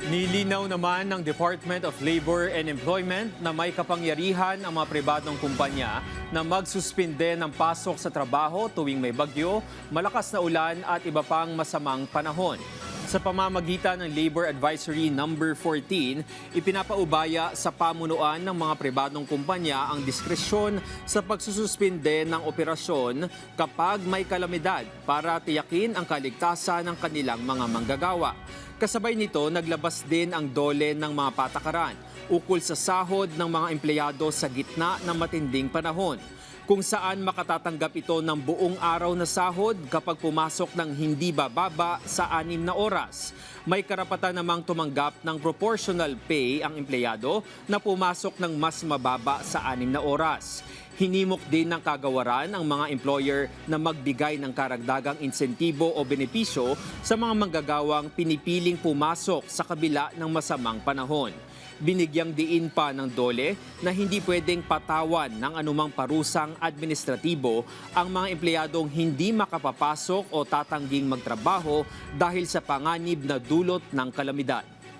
Nilinaw naman ng Department of Labor and Employment na may kapangyarihan ang mga pribadong kumpanya na magsuspinde ng pasok sa trabaho tuwing may bagyo, malakas na ulan at iba pang masamang panahon. Sa pamamagitan ng Labor Advisory Number 14, ipinapaubaya sa pamunuan ng mga pribadong kumpanya ang diskresyon sa pagsususpinde ng operasyon kapag may kalamidad para tiyakin ang kaligtasan ng kanilang mga manggagawa. Kasabay nito, naglabas din ang DOLE ng mga patakaran ukol sa sahod ng mga empleyado sa gitna ng matinding panahon, kung saan makatatanggap ito ng buong araw na sahod kapag pumasok ng hindi bababa sa 6 na oras. May karapatan namang tumanggap ng proportional pay ang empleyado na pumasok ng mas mababa sa 6 na oras. Hinimok din ng kagawaran ang mga employer na magbigay ng karagdagang insentibo o benepisyo sa mga manggagawang pinipiling pumasok sa kabila ng masamang panahon. Binigyang diin pa ng DOLE na hindi pwedeng patawan ng anumang parusang administratibo ang mga empleyadong hindi makapapasok o tatangging magtrabaho dahil sa panganib na dulot ng kalamidad.